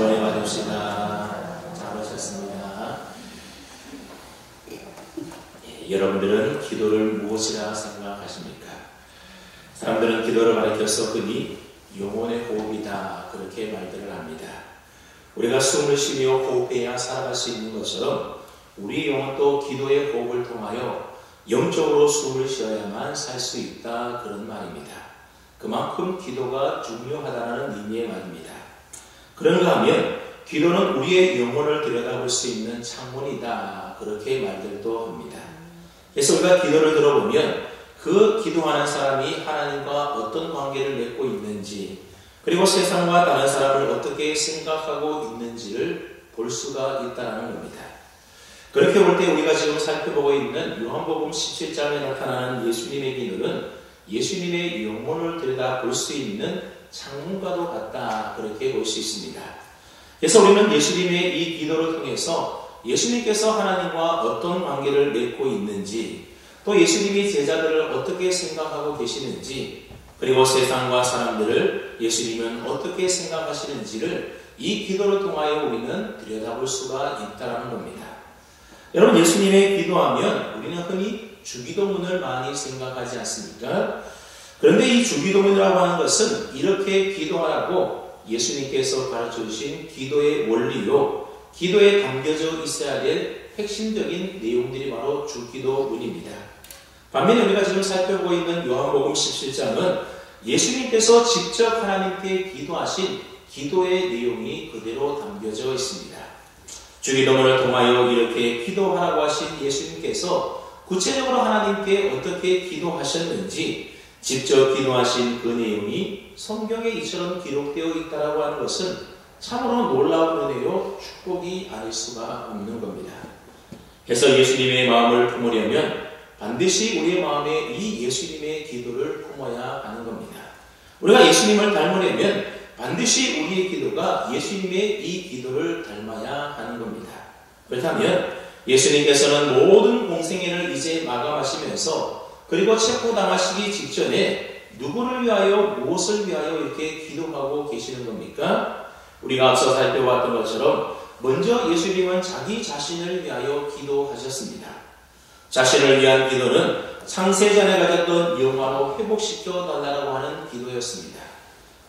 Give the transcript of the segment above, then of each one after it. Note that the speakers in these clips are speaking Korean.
주원에 와줍시다. 잘 오셨습니다. 여러분들은 기도를 무엇이라 생각하십니까? 사람들은 기도를 가리켜서 흔히 영혼의 호흡이다 그렇게 말들을 합니다. 우리가 숨을 쉬며 호흡해야 살아갈 수 있는 것처럼 우리 영혼도 기도의 호흡을 통하여 영적으로 숨을 쉬어야만 살 수 있다 그런 말입니다. 그만큼 기도가 중요하다는 의미의 말입니다. 그런가 하면 기도는 우리의 영혼을 들여다볼 수 있는 창문이다 그렇게 말들도 합니다. 그래서 우리가 기도를 들어보면 그 기도하는 사람이 하나님과 어떤 관계를 맺고 있는지 그리고 세상과 다른 사람을 어떻게 생각하고 있는지를 볼 수가 있다는 겁니다. 그렇게 볼 때 우리가 지금 살펴보고 있는 요한복음 17장에 나타나는 예수님의 기도는 예수님의 영혼을 들여다볼 수 있는 창문과도 같다 그렇게 볼 수 있습니다. 그래서 우리는 예수님의 이 기도를 통해서 예수님께서 하나님과 어떤 관계를 맺고 있는지 또 예수님이 제자들을 어떻게 생각하고 계시는지 그리고 세상과 사람들을 예수님은 어떻게 생각하시는지를 이 기도를 통하여 우리는 들여다볼 수가 있다는 겁니다. 여러분 예수님의 기도하면 우리는 흔히 주기도문을 많이 생각하지 않습니까? 그런데 이 주기도문이라고 하는 것은 이렇게 기도하라고 예수님께서 가르쳐 주신 기도의 원리요, 기도에 담겨져 있어야 될 핵심적인 내용들이 바로 주기도문입니다. 반면에 우리가 지금 살펴보고 있는 요한복음 17장은 예수님께서 직접 하나님께 기도하신 기도의 내용이 그대로 담겨져 있습니다. 주기도문을 통하여 이렇게 기도하라고 하신 예수님께서 구체적으로 하나님께 어떻게 기도하셨는지 직접 기도하신 그 내용이 성경에 이처럼 기록되어 있다고 하는 것은 참으로 놀라운 은혜요 축복이 아닐 수가 없는 겁니다. 그래서 예수님의 마음을 품으려면 반드시 우리의 마음에 이 예수님의 기도를 품어야 하는 겁니다. 우리가 예수님을 닮으려면 반드시 우리의 기도가 예수님의 이 기도를 닮아야 하는 겁니다. 그렇다면 예수님께서는 모든 공생애를 이제 마감하시면서 그리고 체포당하시기 직전에 누구를 위하여 무엇을 위하여 이렇게 기도하고 계시는 겁니까? 우리가 앞서 살펴봤던 것처럼 먼저 예수님은 자기 자신을 위하여 기도하셨습니다. 자신을 위한 기도는 창세전에 가졌던 영화로 회복시켜 달라고 하는 기도였습니다.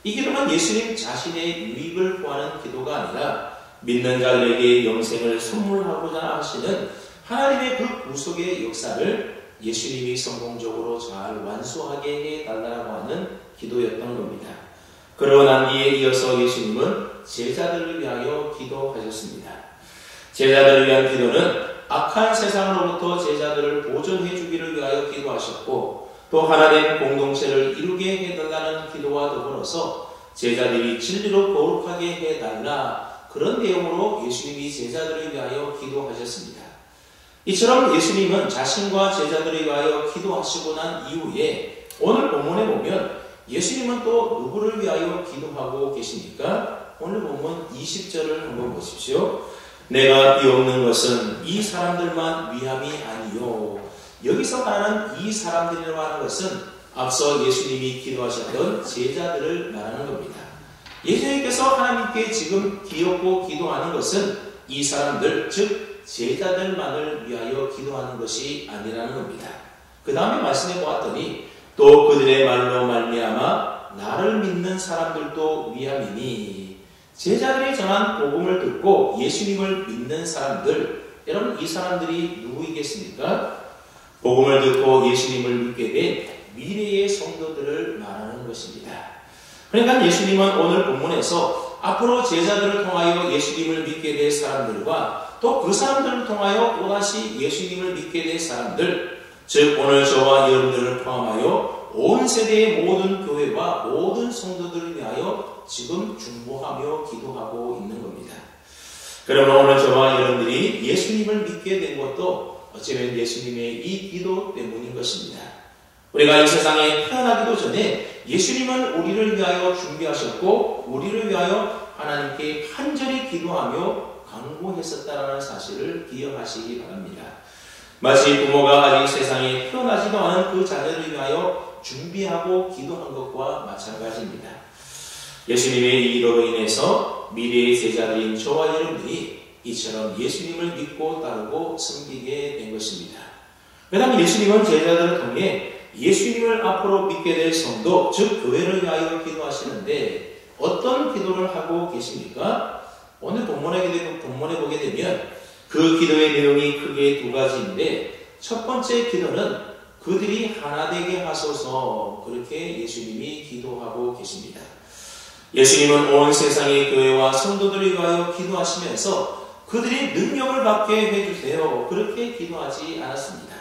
이 기도는 예수님 자신의 유익을 구하는 기도가 아니라 믿는 자들에게 영생을 선물하고자 하시는 하나님의 그 구속의 역사를 예수님이 성공적으로 잘 완수하게 해달라고 하는 기도였던 겁니다. 그러고 난 뒤에 이어서 예수님은 제자들을 위하여 기도하셨습니다. 제자들을 위한 기도는 악한 세상으로부터 제자들을 보존해 주기를 위하여 기도하셨고 또 하나된 공동체를 이루게 해달라는 기도와 더불어서 제자들이 진리로 거룩하게 해달라 그런 내용으로 예수님이 제자들을 위하여 기도하셨습니다. 이처럼 예수님은 자신과 제자들을 위하여 기도하시고 난 이후에 오늘 본문에 보면 예수님은 또 누구를 위하여 기도하고 계십니까? 오늘 본문 20절을 한번 보십시오. 내가 비옵는 것은 이 사람들만 위함이 아니요. 여기서 말하는 이 사람들이라고 하는 것은 앞서 예수님이 기도하셨던 제자들을 말하는 겁니다. 예수님께서 하나님께 지금 기업고 기도하는 것은 이 사람들, 즉 제자들만을 위하여 기도하는 것이 아니라는 겁니다. 그 다음에 말씀해 보았더니 또 그들의 말로 말미암아 나를 믿는 사람들도 위함이니 제자들이 전한 복음을 듣고 예수님을 믿는 사람들, 여러분 이 사람들이 누구이겠습니까? 복음을 듣고 예수님을 믿게 된 미래의 성도들을 말하는 것입니다. 그러니까 예수님은 오늘 본문에서 앞으로 제자들을 통하여 예수님을 믿게 될 사람들과 또 그 사람들을 통하여 또다시 예수님을 믿게 될 사람들, 즉 오늘 저와 여러분들을 포함하여 온 세대의 모든 교회와 모든 성도들을 위하여 지금 중보하며 기도하고 있는 겁니다. 그러면 오늘 저와 여러분들이 예수님을 믿게 된 것도 어쩌면 예수님의 이 기도 때문인 것입니다. 우리가 이 세상에 태어나기도 전에 예수님은 우리를 위하여 준비하셨고 우리를 위하여 하나님께 간절히 기도하며 간구했었다는 사실을 기억하시기 바랍니다. 마치 부모가 아직 세상에 태어나지도 않은 그 자녀를 위하여 준비하고 기도한 것과 마찬가지입니다. 예수님의 이 기도로 인해서 미래의 제자들인 저와 여러분들이 이처럼 예수님을 믿고 따르고 섬기게 된 것입니다. 그 다음에 예수님은 제자들을 통해 예수님을 앞으로 믿게 될 성도, 즉 교회를 위하여 기도하시는데 어떤 기도를 하고 계십니까? 오늘 본문에 보게 되면 그 기도의 내용이 크게 두 가지인데 첫 번째 기도는 그들이 하나 되게 하소서, 그렇게 예수님이 기도하고 계십니다. 예수님은 온 세상의 교회와 성도들을 위하여 기도하시면서 그들이 능력을 받게 해주세요, 그렇게 기도하지 않았습니다.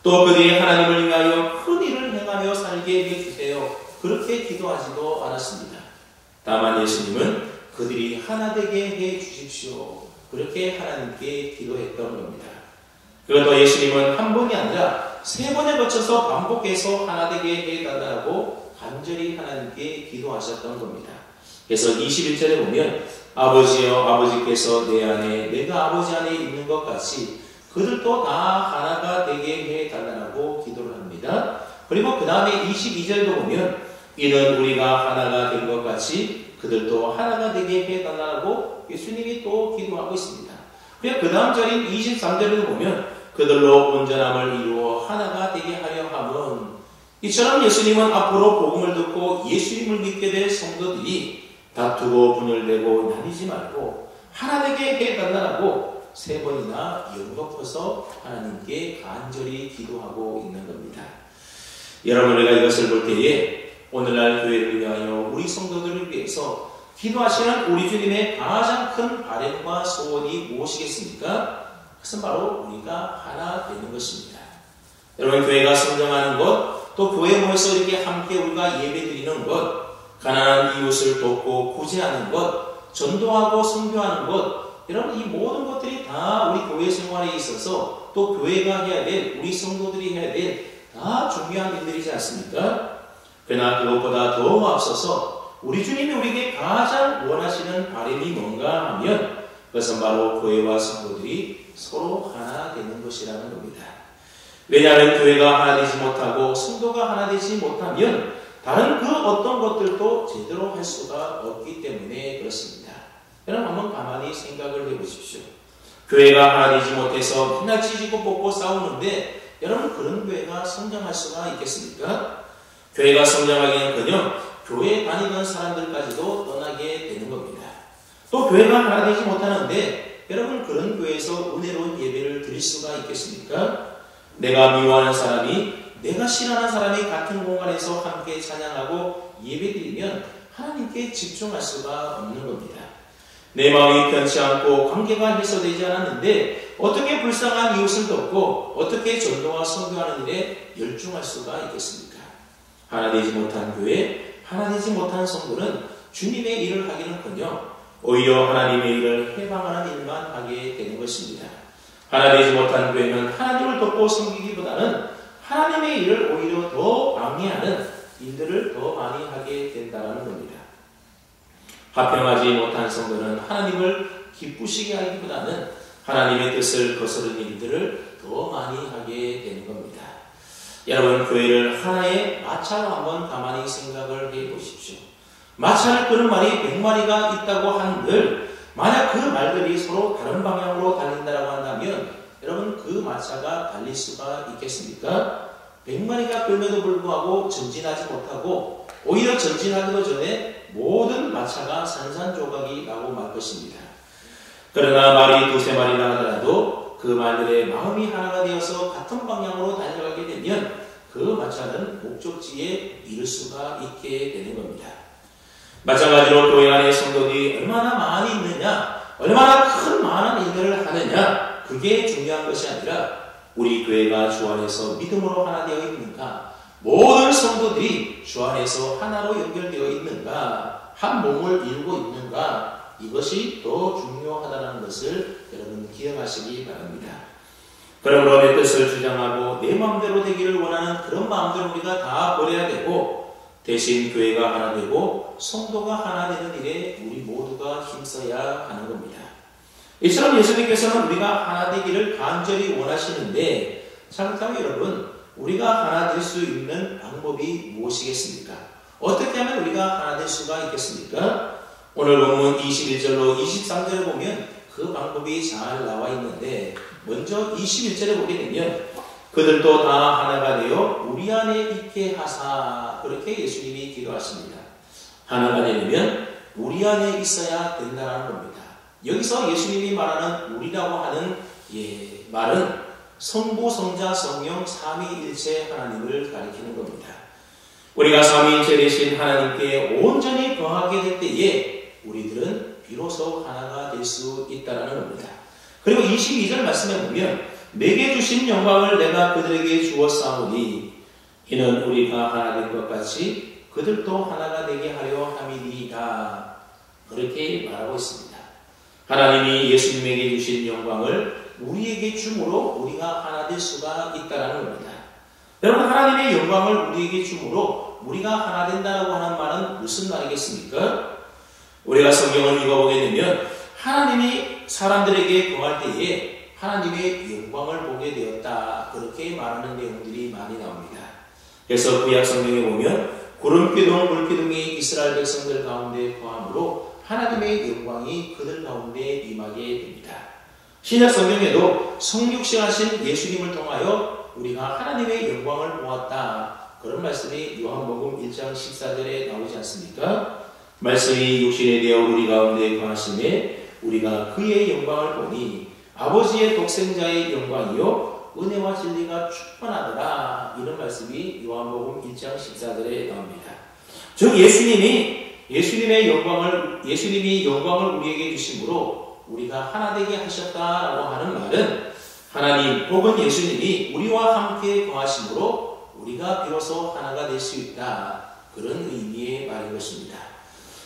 또 그들이 하나님을 위하여 큰 일을 행하며 살게 해주세요, 그렇게 기도하지도 않았습니다. 다만 예수님은 그들이 하나 되게 해주십시오, 그렇게 하나님께 기도했던 겁니다. 그것도 예수님은 한 번이 아니라 세 번에 거쳐서 반복해서 하나 되게 해달라고 간절히 하나님께 기도하셨던 겁니다. 그래서 21절에 보면 아버지여, 아버지께서 내 안에 내가 아버지 안에 있는 것 같이 그들도 다 하나가 되게 해달라고 기도를 합니다. 그리고 그 다음에 22절도 보면 이는 우리가 하나가 된 것 같이 그들도 하나가 되게 해달라고 예수님이 또 기도하고 있습니다. 그리고 그 다음 절인 23절에도 보면 그들로 온전함을 이루어 하나가 되게 하려 함은, 이처럼 예수님은 앞으로 복음을 듣고 예수님을 믿게 될 성도들이 다투고 분열되고 나뉘지 말고 하나 되게 해달라고 세 번이나 연거쳐서 하나님께 간절히 기도하고 있는 겁니다. 여러분, 우리가 이것을 볼 때에 오늘날 교회를 위하여 우리 성도들을 위해서 기도하시는 우리 주님의 가장 큰 바람과 소원이 무엇이겠습니까? 그것은 바로 우리가 하나 되는 것입니다. 여러분, 교회가 성장하는 것, 또 교회 모여서 이렇게 함께 우리가 예배드리는 것, 가난한 이웃을 돕고 구제하는 것, 전도하고 선교하는 것, 여러분, 이 모든 것들이 다 우리 교회 생활에 있어서 또 교회가 해야 될, 우리 성도들이 해야 될 다 중요한 일들이지 않습니까? 그러나 그것보다 더 앞서서 우리 주님이 우리에게 가장 원하시는 바람이 뭔가 하면 그것은 바로 교회와 성도들이 서로 하나 되는 것이라는 겁니다. 왜냐하면 교회가 하나 되지 못하고 성도가 하나 되지 못하면 다른 그 어떤 것들도 제대로 할 수가 없기 때문에 그렇습니다. 여러분, 한번 가만히 생각을 해보십시오. 교회가 하나 되지 못해서 맨날 찢고 뽑고 싸우는데 여러분, 그런 교회가 성장할 수가 있겠습니까? 교회가 성장하기는커녕 교회에 다니던 사람들까지도 떠나게 되는 겁니다. 또 교회가 하나 되지 못하는데 여러분, 그런 교회에서 은혜로운 예배를 드릴 수가 있겠습니까? 내가 미워하는 사람이, 내가 싫어하는 사람이 같은 공간에서 함께 찬양하고 예배드리면 하나님께 집중할 수가 없는 겁니다. 내 마음이 편치 않고 관계가 해소되지 않았는데 어떻게 불쌍한 이웃을 돕고 어떻게 전도와 선교하는 일에 열중할 수가 있겠습니까? 하나 되지 못한 교회, 하나 되지 못한 성도는 주님의 일을 하기는커녕 오히려 하나님의 일을 해방하는 일만 하게 되는 것입니다. 하나 되지 못한 교회는 하나님을 돕고 섬기기보다는 하나님의 일을 오히려 더 방해하는 일들을 더 많이 하게 된다는 겁니다. 화평하지 못한 성도는 하나님을 기쁘시게 하기보다는 하나님의 뜻을 거스르는 일들을 더 많이 하게 되는 겁니다. 여러분, 교회를 하나의 마차로 한번 가만히 생각을 해 보십시오. 마차를 끄는 말이 100마리가 있다고 한들 만약 그 말들이 서로 다른 방향으로 달린다고 한다면 여러분, 그 마차가 달릴 수가 있겠습니까? 100마리가 끌면도 불구하고 전진하지 못하고 오히려 전진하기도 전에 모든 마차가 산산조각이 나고 말 것입니다. 그러나 말이 두세 마리나 하더라도 그 말들의 마음이 하나가 되어서 같은 방향으로 달려가게 되면 그 마차는 목적지에 이를 수가 있게 되는 겁니다. 마찬가지로 교회 안에 성도들이 얼마나 많이 있느냐, 얼마나 큰 많은 일들을 하느냐, 그게 중요한 것이 아니라 우리 교회가 주 안에서 믿음으로 하나 되어 있는가, 모든 성도들이 주 안에서 하나로 연결되어 있는가, 한 몸을 이루고 있는가, 이것이 더 중요하다는 것을 여러분 기억하시기 바랍니다. 그러므로 내 뜻을 주장하고 내 마음대로 되기를 원하는 그런 마음들을 우리가 다 버려야 되고 대신 교회가 하나 되고 성도가 하나 되는 일에 우리 모두가 힘써야 하는 겁니다. 이처럼 예수님께서는 우리가 하나 되기를 간절히 원하시는데 그렇다면 여러분, 우리가 하나 될 수 있는 방법이 무엇이겠습니까? 어떻게 하면 우리가 하나 될 수가 있겠습니까? 오늘 본문 21절로 23절을 보면 그 방법이 잘 나와 있는데 먼저 21절에 보게 되면 그들도 다 하나가 되어 우리 안에 있게 하사 그렇게 예수님이 기도하십니다. 하나가 되려면 우리 안에 있어야 된다는 겁니다. 여기서 예수님이 말하는 우리라고 하는 말은 성부, 성자, 성령, 삼위일체 하나님을 가리키는 겁니다. 우리가 삼위일체 되신 하나님께 온전히 거하게 될 때에 우리들은 비로소 하나가 될 수 있다는 겁니다. 그리고 22절 말씀에 보면 내게 주신 영광을 내가 그들에게 주었사오니 이는 우리가 하나 된 것 같이 그들도 하나가 되게 하려 함이니이다. 그렇게 말하고 있습니다. 하나님이 예수님에게 주신 영광을 우리에게 줌으로 우리가 하나 될 수가 있다는 겁니다. 여러분, 하나님의 영광을 우리에게 줌으로 우리가 하나 된다고 하는 말은 무슨 말이겠습니까? 우리가 성경을 읽어보게 되면 하나님이 사람들에게 거할 때에 하나님의 영광을 보게 되었다. 그렇게 말하는 내용들이 많이 나옵니다. 그래서 구약 성경에 보면 구름기둥, 불기둥이 이스라엘 백성들 가운데 거함으로 하나님의 영광이 그들 가운데 임하게 됩니다. 신약 성경에도 성육신하신 예수님을 통하여 우리가 하나님의 영광을 보았다. 그런 말씀이 요한복음 1장 14절에 나오지 않습니까? 말씀이 육신에 되어 우리 가운데 거하심에 우리가 그의 영광을 보니 아버지의 독생자의 영광이요 은혜와 진리가 충만하더라. 이런 말씀이 요한복음 1장 14절에 나옵니다. 즉 예수님이 영광을 우리에게 주심으로 우리가 하나 되게 하셨다라고 하는 말은 하나님 혹은 예수님이 우리와 함께 거하심으로 우리가 비로소 하나가 될 수 있다. 그런 의미의 말인 것입니다.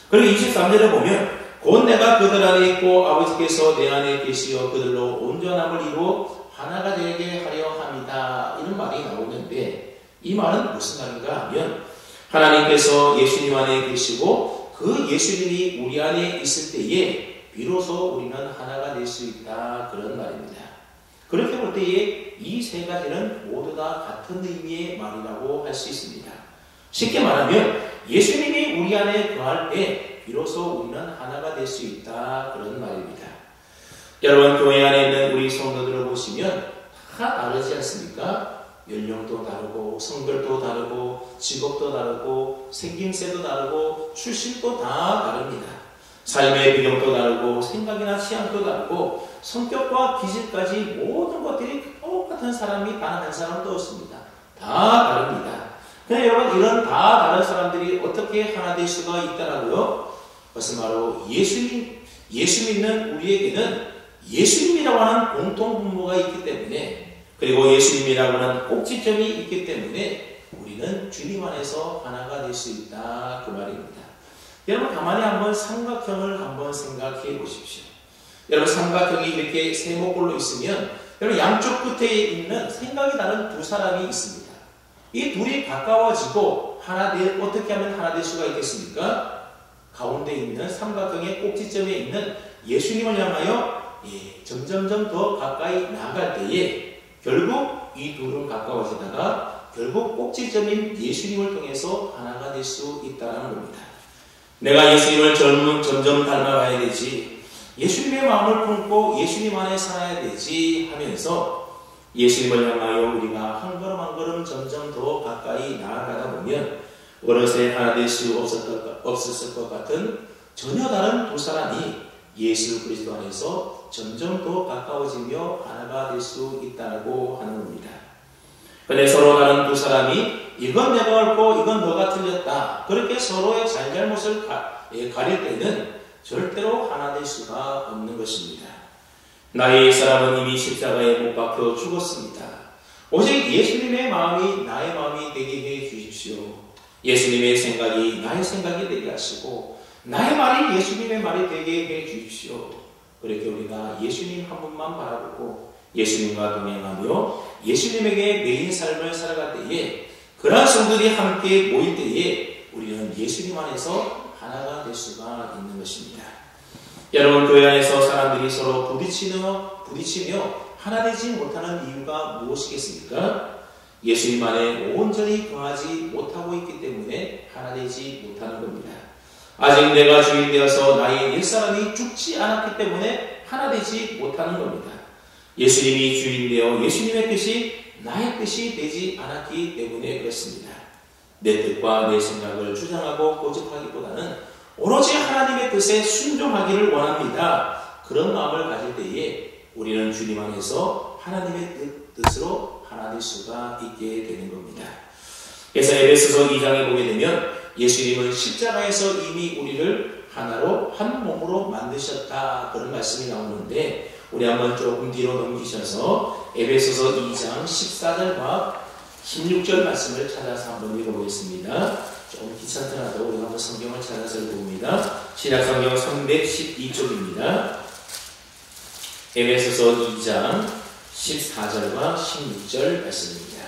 그리고 23절에 보면 곧 내가 그들 안에 있고 아버지께서 내 안에 계시어 그들로 온전함을 이루어 하나가 되게 하려 함이다. 이런 말이 나오는데 이 말은 무슨 말인가 하면 하나님께서 예수님 안에 계시고 그 예수님이 우리 안에 있을 때에 비로소 우리는 하나가 될 수 있다. 그런 말입니다. 그렇게 볼 때에 이 세 가지는 모두 다 같은 의미의 말이라고 할 수 있습니다. 쉽게 말하면 예수님이 우리 안에 거할 때 비로소 우리는 하나가 될 수 있다. 그런 말입니다. 여러분, 교회 안에 있는 우리 성도들을 보시면 다 다르지 않습니까? 연령도 다르고 성별도 다르고 직업도 다르고 생김새도 다르고 출신도 다 다릅니다. 삶의 배경도 다르고 생각이나 취향도 다르고 성격과 기질까지 모든 것들이 똑같은 사람이 단 한 사람도 없습니다. 다 다릅니다. 그런데 여러분, 이런 다 다른 사람들이 어떻게 하나 될 수가 있다라고요? 그것은 바로 예수 믿는 우리에게는 예수님이라고 하는 공통분모가 있기 때문에, 그리고 예수님이라고 하는 꼭지점이 있기 때문에 우리는 주님 안에서 하나가 될 수 있다. 그 말입니다. 여러분, 가만히 한번 삼각형을 한번 생각해 보십시오. 여러분, 삼각형이 이렇게 세모꼴로 있으면 여러분 양쪽 끝에 있는 생각이 다른 두 사람이 있습니다. 이 둘이 가까워지고 어떻게 하면 하나 될 수가 있겠습니까? 가운데 있는 삼각형의 꼭지점에 있는 예수님을 향하여 점점점 더 가까이 나아갈 때에 결국 이 둘은 가까워지다가 결국 꼭지점인 예수님을 통해서 하나가 될 수 있다는 겁니다. 내가 예수님을 점점 닮아가야 되지, 예수님의 마음을 품고 예수님 안에 살아야 되지 하면서 예수님을 향하여 우리가 한 걸음 한 걸음 점점 더 가까이 나아가다 보면 어느새 하나 될 수 없었을 것 같은 전혀 다른 두 사람이 예수 그리스도 안에서 점점 더 가까워지며 하나가 될 수 있다고 하는 겁니다. 그런데 서로 다른 두 사람이 이건 내가 옳고 이건 너가 틀렸다, 그렇게 서로의 잘잘못을 가릴 때는 절대로 하나 될 수가 없는 것입니다. 나의 사람은 이미 십자가에 못 박혀 죽었습니다. 오직 예수님의 마음이 나의 마음이 되게 해 주십시오. 예수님의 생각이 나의 생각이 되게 하시고 나의 말이 예수님의 말이 되게 해 주십시오. 그렇게 우리가 예수님 한 분만 바라보고 예수님과 동행하며 예수님에게 매인 삶을 살아갈 때에, 그러한 성도들이 함께 모일 때에 우리는 예수님 안에서 하나가 될 수가 있는 것입니다. 여러분, 교회 안에서 사람들이 서로 부딪히며 하나 되지 못하는 이유가 무엇이겠습니까? 예수님 안에 온전히 거하지 못하고 있기 때문에 하나 되지 못하는 겁니다. 아직 내가 주인 되어서 나의 옛사람이 죽지 않았기 때문에 하나 되지 못하는 겁니다. 예수님이 주인 되어 예수님의 뜻이 나의 뜻이 되지 않았기 때문에 그렇습니다. 내 뜻과 내 생각을 주장하고 고집하기보다는 오로지 하나님의 뜻에 순종하기를 원합니다. 그런 마음을 가질 때에 우리는 주님 안에서 하나님의 뜻으로 하나 될 수가 있게 되는 겁니다. 그래서 에베소서 2장에 보게 되면 예수님은 십자가에서 이미 우리를 하나로 한 몸으로 만드셨다, 그런 말씀이 나오는데, 우리 한번 조금 뒤로 넘기셔서 에베소서 2장 14절과 16절 말씀을 찾아서 한번 읽어보겠습니다. 좀 귀찮더라도 우리가 한번 성경을 찾아서 읽어봅니다. 신약성경 312쪽입니다. 에베소서 2장 14절과 16절 말씀입니다.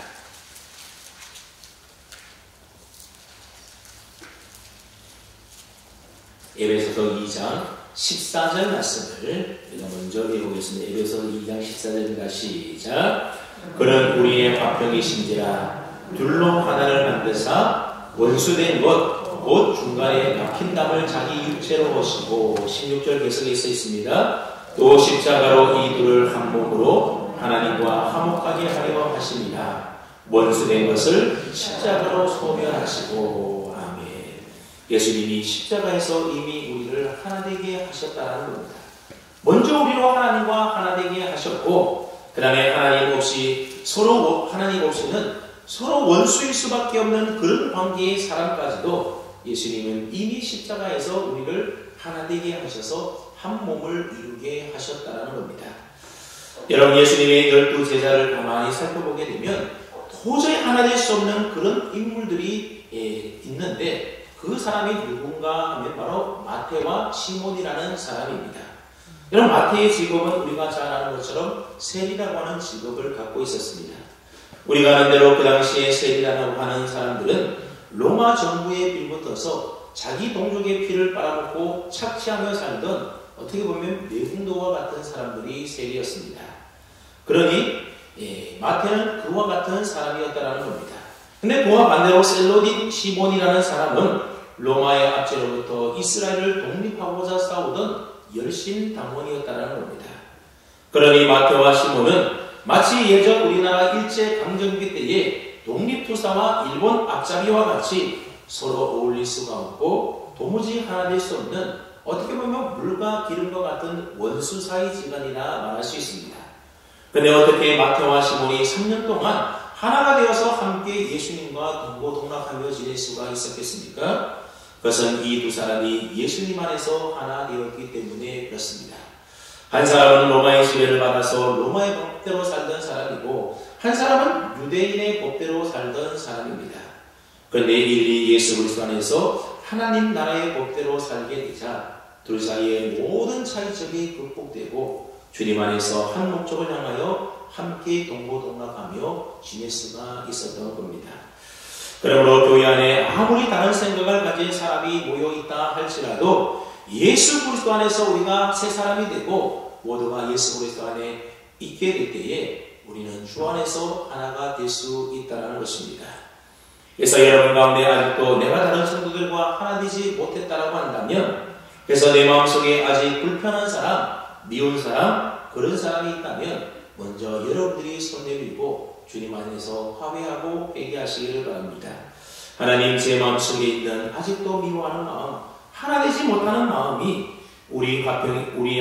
에베소서 2장 14절 말씀을 우리가 먼저 읽어보겠습니다. 에베소서 2장 14절입니다. 시작. 그는 우리의 화평이신지라 둘로 하나를 만드사 원수된 것 곧 중간에 막힌 담을 자기 육체로 오시고, 16절 계속에 써 있습니다. 또 십자가로 이 둘을 한 몸으로 하나님과 화목하게 하려 하십니다. 원수된 것을 십자가로 소멸하시고. 아멘. 예수님이 십자가에서 이미 우리를 하나 되게 하셨다는 겁니다. 먼저 우리로 하나님과 하나 되게 하셨고, 그 다음에 하나님 없이는 서로 원수일 수밖에 없는 그런 관계의 사람까지도 예수님은 이미 십자가에서 우리를 하나 되게 하셔서 한 몸을 이루게 하셨다는 겁니다. 여러분, 예수님의 12제자를 가만히 살펴보게 되면 도저히 하나 될 수 없는 그런 인물들이 있는데, 그 사람이 누군가 하면 바로 마태와 시몬이라는 사람입니다. 여러분, 마태의 직업은 우리가 잘 아는 것처럼 세리라고 하는 직업을 갖고 있었습니다. 우리가 아는 대로 그 당시에 세리라고 하는 사람들은 로마 정부에 빌붙어서 자기 동족의 피를 빨아먹고 착취하며 살던, 어떻게 보면 매국노와 같은 사람들이 세리였습니다. 그러니 마태는 그와 같은 사람이었다는 겁니다. 근데 그와 반대로 셀로딘 시몬이라는 사람은 로마의 압제로부터 이스라엘을 독립하고자 싸우던 열심당원이었다는 겁니다. 그러니 마태와 시몬은 마치 예전 우리나라 일제강점기 때의 독립투사와 일본 앞잡이와 같이 서로 어울릴 수가 없고 도무지 하나 될 수 없는, 어떻게 보면 물과 기름과 같은 원수 사이 지간이라 말할 수 있습니다. 그런데 어떻게 마태와 시몬이 3년 동안 하나가 되어서 함께 예수님과 동고동락하며 지낼 수가 있었겠습니까? 그것은 이 두 사람이 예수님 안에서 하나 되었기 때문에 그렇습니다. 한 사람은 로마의 지배를 받아서 로마의 법대로 살던 사람이고, 한 사람은 유대인의 법대로 살던 사람입니다. 그런데 이 예수 그리스도 안에서 하나님 나라의 법대로 살게 되자 둘 사이의 모든 차이점이 극복되고 주님 안에서 한 목적을 향하여 함께 동고동락하며 지낼 수가 있었던 겁니다. 그러므로 교회 안에 아무리 다른 생각을 가진 사람이 모여있다 할지라도 예수 그리스도 안에서 우리가 새 사람이 되고 모두가 예수 그리스도 안에 있게 될 때에 우리는 주 안에서 하나가 될 수 있다는 것입니다. 그래서 여러분 가운데 아직도 내가 다른 성도들과 하나 되지 못했다라고 한다면, 그래서 내 마음속에 아직 불편한 사람, 미운 사람, 그런 사람이 있다면 먼저 여러분들이 손 내밀고 주님 안에서 화해하고 회개하시기를 바랍니다. 하나님, 제 마음속에 있는 아직도 미워하는 마음, 하나 되지 못하는 마음이 우리의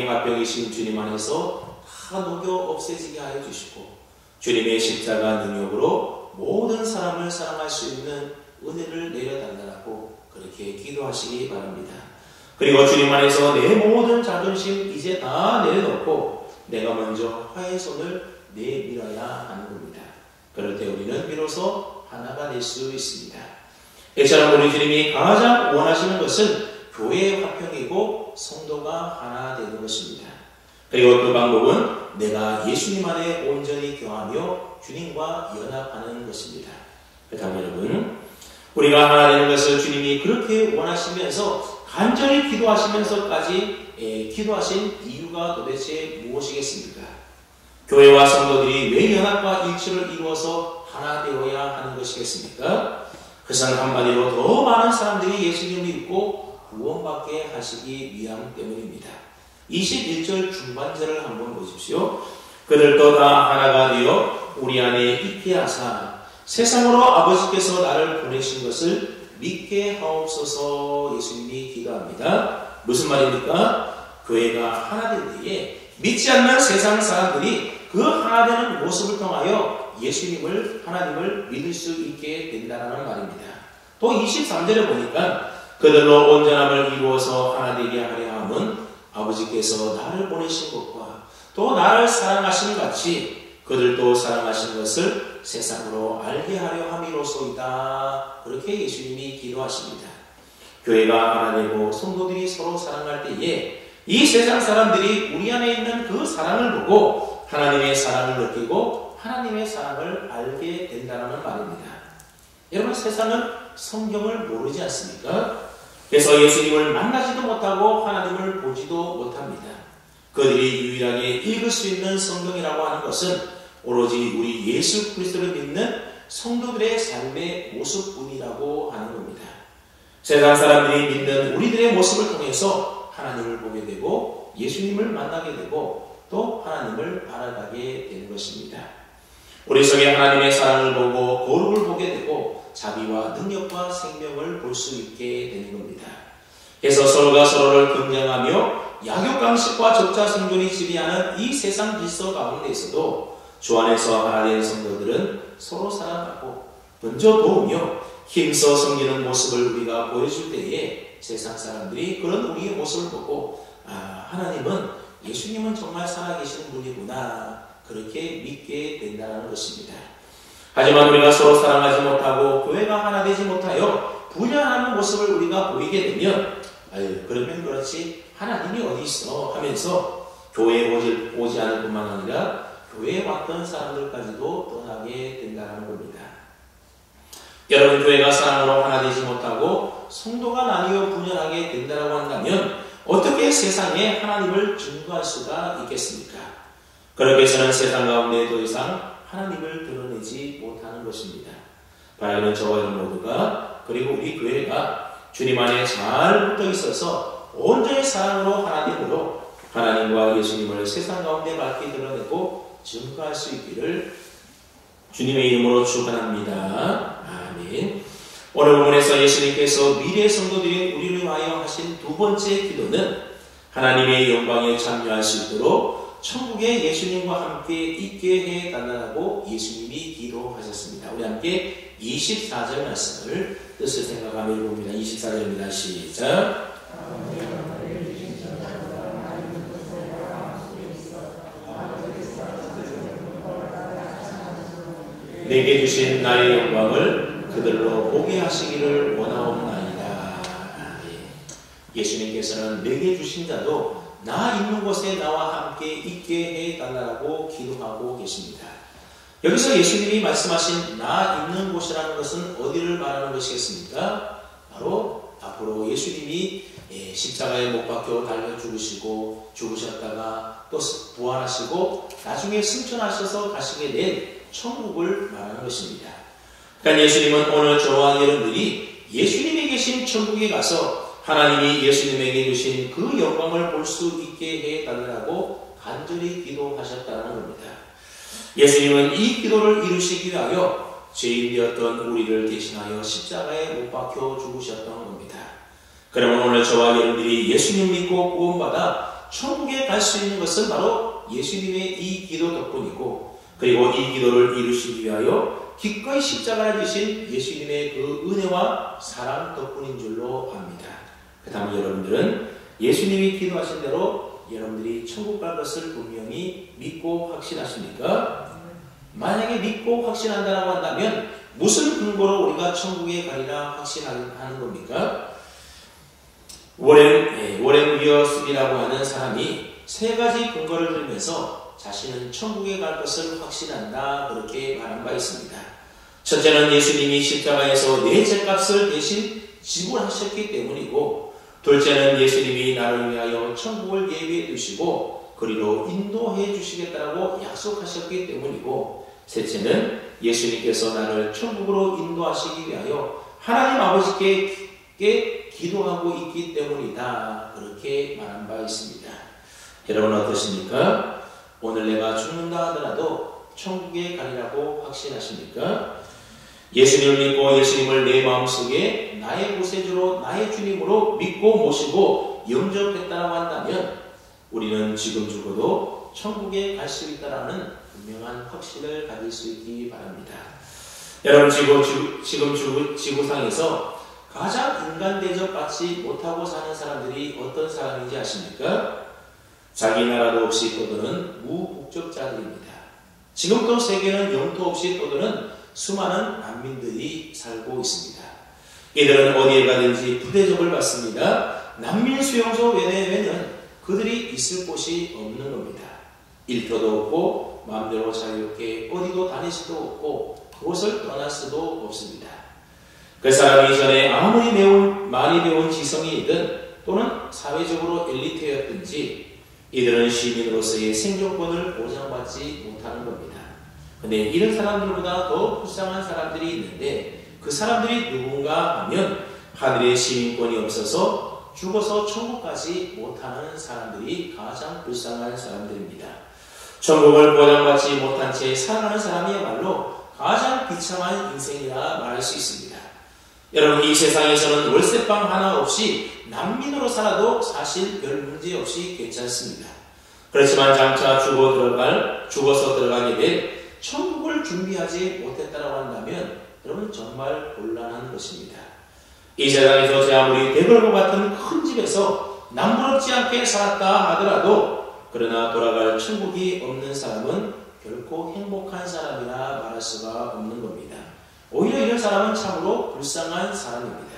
화평이신 주님 안에서 다 녹여 없애지게 하여 주시고 주님의 십자가 능력으로 모든 사람을 사랑할 수 있는 은혜를 내려달라고 그렇게 기도하시기 바랍니다. 그리고 주님 안에서 내 모든 자존심 이제 다 내려놓고 내가 먼저 화해의 손을 내밀어야 하는 겁니다. 그럴 때 우리는 비로소 하나가 될 수 있습니다. 이처럼 우리 주님이 가장 원하시는 것은 교회의 화평이고 성도가 하나 되는 것입니다. 그리고 그 방법은 내가 예수님 안에 온전히 거하며 주님과 연합하는 것입니다. 그렇다면 여러분, 우리가 하나 되는 것을 주님이 그렇게 원하시면서 간절히 기도하시면서까지 기도하신 이유가 도대체 무엇이겠습니까? 교회와 성도들이 왜 연합과 일치를 이루어서 하나 되어야 하는 것이겠습니까? 그것은 한마디로 더 많은 사람들이 예수님을 믿고 구원받게 하시기 위함 때문입니다. 21절 중반절을 한번 보십시오. 그들도 다 하나가 되어 우리 안에 있게 하사 세상으로 아버지께서 나를 보내신 것을 믿게 하옵소서. 예수님이 기도합니다. 무슨 말입니까? 교회가 하나 될 때에 믿지 않는 세상 사람들이 그 하나 되는 모습을 통하여 예수님을, 하나님을 믿을 수 있게 된다는 말입니다. 또 23절에 보니까 그들로 온전함을 이루어서 하나 되게 하려 함은 아버지께서 나를 보내신 것과 또 나를 사랑하신 같이 그들도 사랑하신 것을 세상으로 알게 하려 함이로소이다. 그렇게 예수님이 기도하십니다. 교회가 하나 되고 성도들이 서로 사랑할 때에 이 세상 사람들이 우리 안에 있는 그 사랑을 보고 하나님의 사랑을 느끼고 하나님의 사랑을 알게 된다는 말입니다. 여러분, 세상은 성경을 모르지 않습니까? 그래서 예수님을 만나지도 못하고 하나님을 보지도 못합니다. 그들이 유일하게 읽을 수 있는 성경이라고 하는 것은 오로지 우리 예수 그리스도를 믿는 성도들의 삶의 모습뿐이라고 하는 겁니다. 세상 사람들이 믿는 우리들의 모습을 통해서 하나님을 보게 되고 예수님을 만나게 되고 또 하나님을 알아가게 되는 것입니다. 우리 속에 하나님의 사랑을 보고 거룩을 보게 되고 자비와 능력과 생명을 볼 수 있게 되는 겁니다. 그래서 서로가 서로를 긍정하며 약육강식과 적자 생존이 지배하는 이 세상 질서 가운데에서도 주 안에서 하나 된 성도들은 서로 사랑하고 먼저 도우며 힘써 섬기는 모습을 우리가 보여줄 때에 세상 사람들이 그런 우리의 모습을 보고 하나님은, 예수님은 정말 살아계시는 분이구나, 그렇게 믿게 된다는 것입니다. 하지만 우리가 서로 사랑하지 못하고 교회가 하나 되지 못하여 분열하는 모습을 우리가 보이게 되면 그러면 그렇지 하나님이 어디 있어 하면서 교회에 오지 않을 뿐만 아니라 교회에 왔던 사람들까지도 떠나게 된다는 겁니다. 여러분, 교회가 사랑으로 하나 되지 못하고 성도가 나뉘어 분열하게 된다고 한다면 어떻게 세상에 하나님을 증거할 수가 있겠습니까? 그렇게 해서는 세상 가운데 더 이상 하나님을 드러내지 못하는 것입니다. 바라는 저와 여러분 모두가, 그리고 우리 교회가 주님 안에 잘 붙어 있어서 온전히 사랑으로 하나님으로 하나님과 예수님을 세상 가운데 밝게 드러내고 증거할 수 있기를 주님의 이름으로 축원합니다. 아멘. 오늘 본문에서 예수님께서 미래의 성도들인 우리를 위하여 하신 두 번째 기도는 하나님의 영광에 참여할 수 있도록 천국에 예수님과 함께 있게 해달라고 예수님이 기도하셨습니다. 우리 함께 24절 말씀을 뜻을 생각하며 읽어봅니다. 24절입니다. 시작. 내게 주신 나의 영광을 그들로 보게 하시기를 원하옵나이다. 예수님께서는 내게 주신 자도 나 있는 곳에 나와 함께 있게 해달라고 기도하고 계십니다. 여기서 예수님이 말씀하신 나 있는 곳이라는 것은 어디를 말하는 것이겠습니까? 바로 앞으로 예수님이 십자가에 못 박혀 달려 죽으시고 죽으셨다가 또 부활하시고 나중에 승천하셔서 가시게 된 천국을 말하는 것입니다. 그러니까 예수님은 오늘 저와 여러분들이 예수님이 계신 천국에 가서 하나님이 예수님에게 주신 그 영광을 볼 수 있게 해달라고 간절히 기도하셨다는 겁니다. 예수님은 이 기도를 이루시기 위하여 죄인되었던 우리를 대신하여 십자가에 못 박혀 죽으셨던 겁니다. 그러면 오늘 저와 여러분들이 예수님 믿고 구원받아 천국에 갈 수 있는 것은 바로 예수님의 이 기도 덕분이고, 그리고 이 기도를 이루시기 위하여 기꺼이 십자가를 지신 예수님의 그 은혜와 사랑 덕분인 줄로 압니다. 그 다음 여러분들은 예수님이 기도하신 대로 여러분들이 천국 갈 것을 분명히 믿고 확신하십니까? 만약에 믿고 확신한다고 한다면 무슨 근거로 우리가 천국에 가리라 확신하는 겁니까? 워렌 위어스비라고 하는 사람이 세 가지 근거를 들면서 자신은 천국에 갈 것을 확신한다, 그렇게 말한 바 있습니다. 첫째는 예수님이 십자가에서 내 죄값을 대신 지불하셨기 때문이고, 둘째는 예수님이 나를 위하여 천국을 예비해 두시고 그리로 인도해 주시겠다고 약속하셨기 때문이고, 셋째는 예수님께서 나를 천국으로 인도하시기 위하여 하나님 아버지께 기도하고 있기 때문이다. 그렇게 말한 바 있습니다. 여러분 어떠십니까? 오늘 내가 죽는다 하더라도 천국에 가리라고 확신하십니까? 예수님을 믿고 예수님을 내 마음속에 나의 구세주로 나의 주님으로 믿고 모시고 영접했다고 한다면 우리는 지금 죽어도 천국에 갈 수 있다는 분명한 확신을 가질 수 있기 바랍니다. 여러분 지금 지구상에서 가장 인간 대접받지 못하고 사는 사람들이 어떤 사람인지 아십니까? 자기 나라도 없이 떠드는 무국적자들입니다. 지금도 세계는 영토 없이 떠드는 수많은 난민들이 살고 있습니다. 이들은 어디에 가든지 부대접을 받습니다. 난민 수용소 외에는 그들이 있을 곳이 없는 겁니다. 일터도 없고 마음대로 자유롭게 어디도 다닐 수도 없고 그곳을 떠날 수도 없습니다. 그 사람이 전에 아무리 많이 배운 지성이든 또는 사회적으로 엘리트였든지 이들은 시민으로서의 생존권을 보장받지 못하는 겁니다. 근데 이런 사람들보다 더 불쌍한 사람들이 있는데 그 사람들이 누군가 하면 하늘의 시민권이 없어서 죽어서 천국 가지 못하는 사람들이 가장 불쌍한 사람들입니다. 천국을 보장받지 못한 채 살아가는 사람이야말로 가장 비참한 인생이라 말할 수 있습니다. 여러분 이 세상에서는 월세방 하나 없이 난민으로 살아도 사실 별 문제 없이 괜찮습니다. 그렇지만 장차 죽어서 들어가게 될 천국을 준비하지 못했다고 한다면 여러분 정말 곤란한 것입니다. 이 세상에서 제 아무리 대궐과 같은 큰 집에서 남부럽지 않게 살았다 하더라도 그러나 돌아갈 천국이 없는 사람은 결코 행복한 사람이라 말할 수가 없는 겁니다. 오히려 이런 사람은 참으로 불쌍한 사람입니다.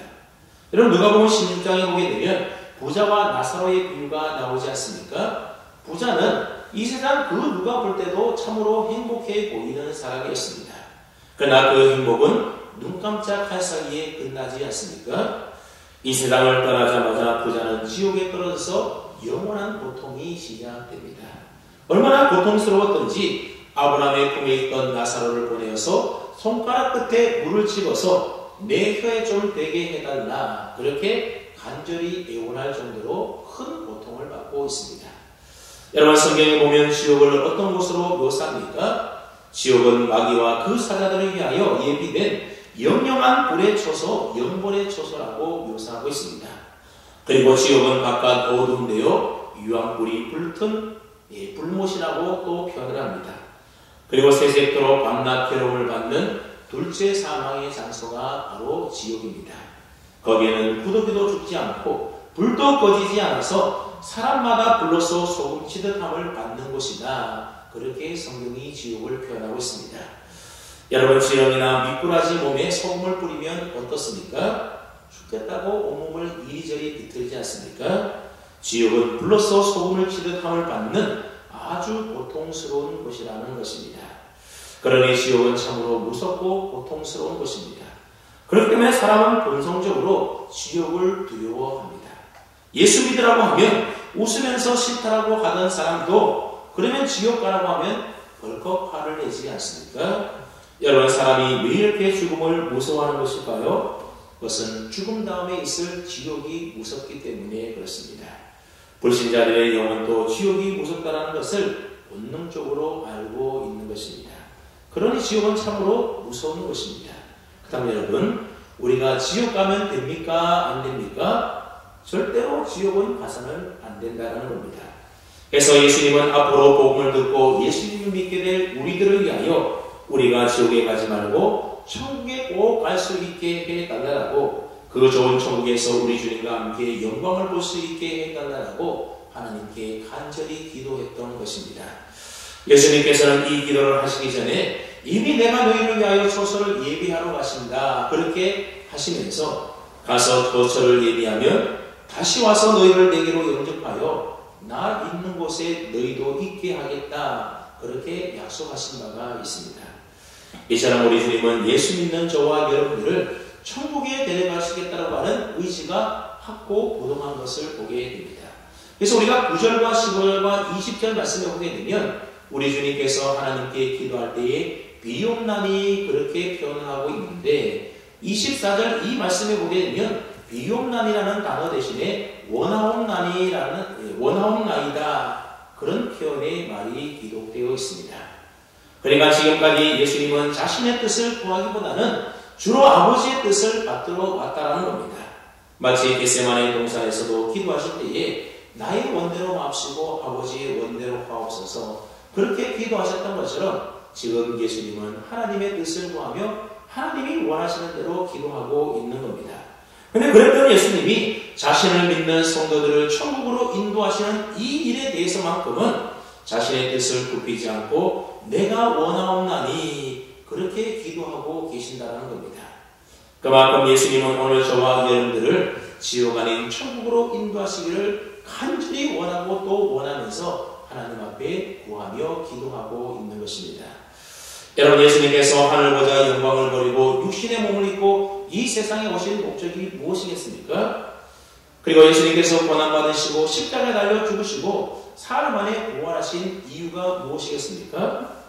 여러분 누가복음 16장에 보게 되면 부자와 나사로의 비유가 나오지 않습니까? 부자는 이 세상 그 누가 볼 때도 참으로 행복해 보이는 사람이었습니다. 그러나 그 행복은 눈 깜짝할 사이에 끝나지 않습니까? 이 세상을 떠나자마자 부자는 지옥에 떨어져서 영원한 고통이 시작됩니다. 얼마나 고통스러웠던지 아브라함의 품에 있던 나사로를 보내어서 손가락 끝에 물을 집어서 내 혀에 좀 되게 해달라 그렇게 간절히 애원할 정도로 큰 고통을 받고 있습니다. 여러분 성경에 보면 지옥을 어떤 곳으로 묘사합니까? 지옥은 마귀와 그 사자들을 위하여 예비된 영영한 불의 초소, 영벌의 초소라고 묘사하고 있습니다. 그리고 지옥은 바깥 어두운데요 유황불이 불튼 불못이라고 또 표현을 합니다. 그리고 새색도록 밤낮 괴로움을 받는 둘째 사망의 장소가 바로 지옥입니다. 거기에는 구더기도 죽지 않고 불도 꺼지지 않아서 사람마다 불로서 소금치듯함을 받는 곳이다. 그렇게 성경이 지옥을 표현하고 있습니다. 여러분 지렁이나 미꾸라지 몸에 소금을 뿌리면 어떻습니까? 죽겠다고 온몸을 이리저리 비틀지 않습니까? 지옥은 불로서 소금을 치듯함을 받는 아주 고통스러운 곳이라는 것입니다. 그러니 지옥은 참으로 무섭고 고통스러운 곳입니다. 그렇기 때문에 사람은 본성적으로 지옥을 두려워합니다. 예수 믿으라고 하면 웃으면서 싫다라고 하던 사람도 그러면 지옥 가라고 하면 벌컥 화를 내지 않습니까? 여러분 사람이 왜 이렇게 죽음을 무서워하는 것일까요? 그것은 죽음 다음에 있을 지옥이 무섭기 때문에 그렇습니다. 불신자들의 영혼도 지옥이 무섭다는 것을 본능적으로 알고 있는 것입니다. 그러니 지옥은 참으로 무서운 것입니다. 그 다음에 여러분 우리가 지옥 가면 됩니까? 안 됩니까? 절대로 지옥은 가서는 안 된다는 겁니다. 그래서 예수님은 앞으로 복음을 듣고 예수님을 믿게 될 우리들을 위하여 우리가 지옥에 가지 말고 천국에 꼭 갈 수 있게 해달라고 그 좋은 천국에서 우리 주님과 함께 영광을 볼 수 있게 해달라고 하나님께 간절히 기도했던 것입니다. 예수님께서는 이 기도를 하시기 전에 이미 내가 너희를 위하여 초소를 예비하러 가신다 그렇게 하시면서 가서 초소를 예비하면 다시 와서 너희를 내게로 영접하여 나 있는 곳에 너희도 있게 하겠다 그렇게 약속하신 바가 있습니다. 이처럼 우리 주님은 예수 믿는 저와 여러분들을 천국에 데려가시겠다고 하는 의지가 확고부동한 것을 보게 됩니다. 그래서 우리가 9절과 15절과 20절 말씀을 보게 되면 우리 주님께서 하나님께 기도할 때에 비옵나니 그렇게 표현하고 있는데 24절 이 말씀을 보게 되면 비용난이라는 단어 대신에 원하옵나이다 그런 표현의 말이 기록되어 있습니다. 그러니까 지금까지 예수님은 자신의 뜻을 구하기보다는 주로 아버지의 뜻을 받들어 왔다라는 겁니다. 마치 겟세마네 동산에서도 기도하실 때에 나의 원대로 마옵시고 아버지의 원대로 하옵소서 그렇게 기도하셨던 것처럼 지금 예수님은 하나님의 뜻을 구하며 하나님이 원하시는 대로 기도하고 있는 겁니다. 그런데 그랬던 예수님이 자신을 믿는 성도들을 천국으로 인도하시는 이 일에 대해서만큼은 자신의 뜻을 굽히지 않고 내가 원하옵나니 그렇게 기도하고 계신다는 겁니다. 그만큼 예수님은 오늘 저와 여러분들을 지옥 아닌 천국으로 인도하시기를 간절히 원하고 또 원하면서 하나님 앞에 구하며 기도하고 있는 것입니다. 여러분, 예수님께서 하늘보다 영광을 버리고 육신의 몸을 입고 이 세상에 오신 목적이 무엇이겠습니까? 그리고 예수님께서 고난받으시고 십자가에 달려 죽으시고 사흘 만에 부활하신 이유가 무엇이겠습니까?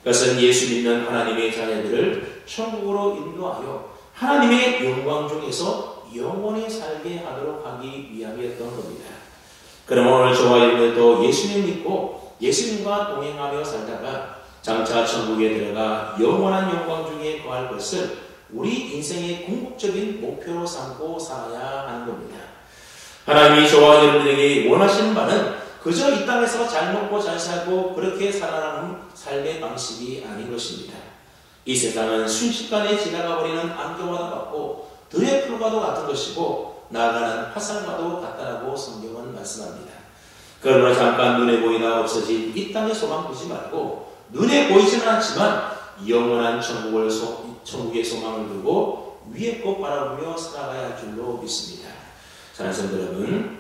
그것은 예수 믿는 하나님의 자녀들을 천국으로 인도하여 하나님의 영광 중에서 영원히 살게 하도록 하기 위함이었던 겁니다. 그럼 오늘 저와 여러분들도 예수님 믿고 예수님과 동행하며 살다가 장차 천국에 들어가 영원한 영광 중에 거할 것을 우리 인생의 궁극적인 목표로 삼고 살아야 하는 겁니다. 하나님이 저와 여러분들에게 원하시는 바는 그저 이 땅에서 잘 먹고 잘 살고 그렇게 살아가는 삶의 방식이 아닌 것입니다. 이 세상은 순식간에 지나가 버리는 안개와도 같고 들의 풀과도 같은 것이고 나아가는 화살과도 같다라고 성경은 말씀합니다. 그러나 잠깐 눈에 보이다 없어진 이 땅의 소망 두지 말고 눈에 보이지는 않지만 영원한 천국의 소망을 두고 위에 것 바라보며 살아가야 할 줄로 믿습니다. 사랑하는 성도 여러분,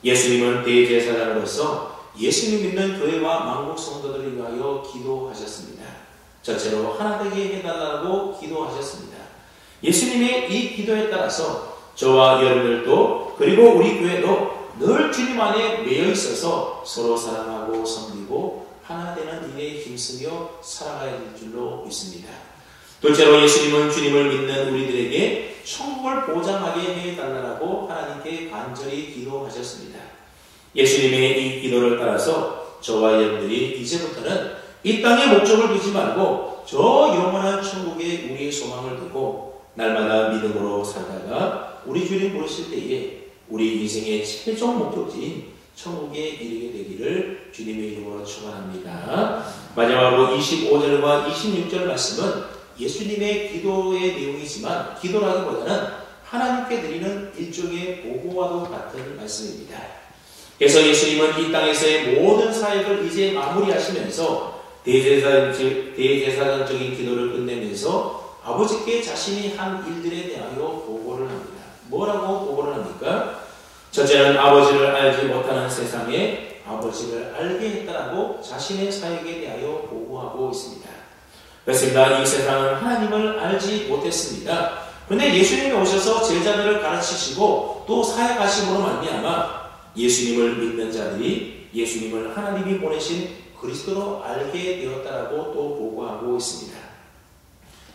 예수님은 대제사장으로서 예수님 믿는 교회와 만국 성도들을 위하여 기도하셨습니다. 전체로 하나 되게 해달라고 기도하셨습니다. 예수님의 이 기도에 따라서 저와 여러분들도 그리고 우리 교회도 늘 주님 안에 매여 있어서 서로 사랑하고 섬기고 하나 되는 일에 힘쓰며 살아가야 될 줄로 믿습니다. 둘째로 예수님은 주님을 믿는 우리들에게 천국을 보장하게 해달라고 하나님께 간절히 기도하셨습니다. 예수님의 이 기도를 따라서 저와 여러분들이 이제부터는 이 땅에 목적을 두지 말고 저 영원한 천국에 우리의 소망을 두고 날마다 믿음으로 살다가 우리 주님 부르실 때에 우리 인생의 최종 목적지인 천국에 이르게 되기를 주님의 이름으로 축원합니다. 마지막으로 25절과 26절 말씀은 예수님의 기도의 내용이지만 기도라기보다는 하나님께 드리는 일종의 보고와도 같은 말씀입니다. 그래서 예수님은 이 땅에서의 모든 사역을 이제 마무리하시면서 대제사장적인 기도를 끝내면서 아버지께 자신이 한 일들에 대하여 보고를 합니다. 뭐라고 보고를 합니까? 첫째는 아버지를 알지 못하는 세상에 아버지를 알게 했다라고 자신의 사역에 대하여 보고하고 있습니다. 그렇습니다. 이 세상은 하나님을 알지 못했습니다. 그런데 예수님이 오셔서 제자들을 가르치시고 또 사역하심으로 말미암아 예수님을 믿는 자들이 예수님을 하나님이 보내신 그리스도로 알게 되었다라고 또 보고하고 있습니다.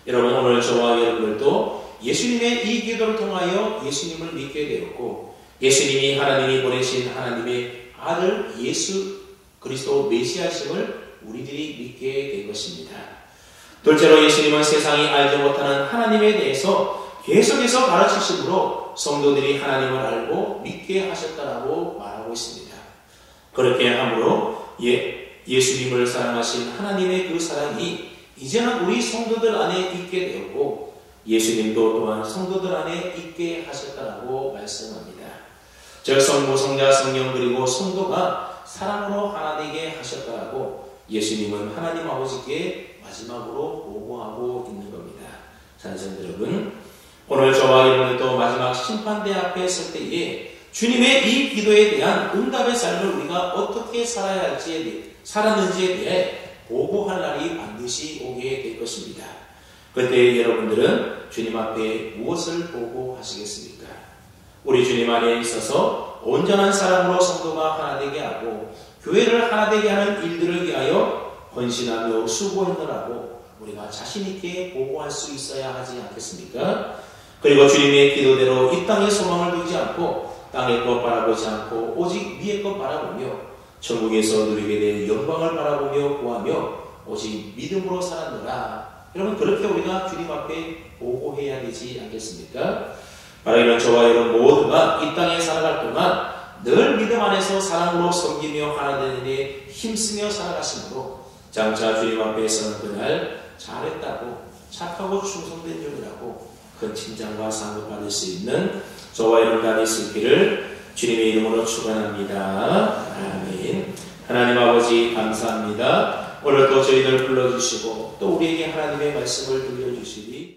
여러분, 오늘 저와 여러분들도 예수님의 이 기도를 통하여 예수님을 믿게 되었고 예수님이 하나님이 보내신 하나님의 아들 예수 그리스도 메시아심을 우리들이 믿게 된 것입니다. 둘째로 예수님은 세상이 알지 못하는 하나님에 대해서 계속해서 가르치심으로 성도들이 하나님을 알고 믿게 하셨다라고 말하고 있습니다. 그렇게 함으로 예수님을 사랑하신 하나님의 그 사랑이 이제는 우리 성도들 안에 있게 되었고 예수님도 또한 성도들 안에 있게 하셨다라고 말씀합니다. 즉 성부, 성자, 성령 그리고 성도가 사랑으로 하나 되게 하셨다라고 예수님은 하나님 아버지께 마지막으로 보고하고 있는 겁니다. 사랑하는 여러분, 오늘 저와 여러분들도 마지막 심판대 앞에 설 때에 주님의 이 기도에 대한 응답의 삶을 우리가 어떻게 살았는지에 대해 보고할 날이 반드시 오게 될 것입니다. 그때 여러분들은 주님 앞에 무엇을 보고하시겠습니까? 우리 주님 안에 있어서 온전한 사랑으로 성도가 하나 되게 하고 교회를 하나 되게 하는 일들을 위하여 헌신하며 수고했느라고 우리가 자신 있게 보고할 수 있어야 하지 않겠습니까? 그리고 주님의 기도대로 이 땅에 소망을 두지 않고 땅의 것 바라보지 않고 오직 위의 것 바라보며 천국에서 누리게 될 영광을 바라보며 구하며 오직 믿음으로 살았노라. 여러분, 그렇게 우리가 주님 앞에 보고해야 되지 않겠습니까? 바로 이런 저와 여러분 모두가 이 땅에 살아갈 동안 늘 믿음 안에서 사랑으로 섬기며 하나님 일에 힘쓰며 살아가심으로 장차 주님 앞에 서는 그날 잘했다고, 착하고 충성된 종이라고 큰 칭찬과 상을 받을 수 있는 저와 여러분들이 있을 길을 주님의 이름으로 축원합니다. 아멘. 하나님 아버지 감사합니다. 오늘 또 저희들 불러주시고 또 우리에게 하나님의 말씀을 들려주시니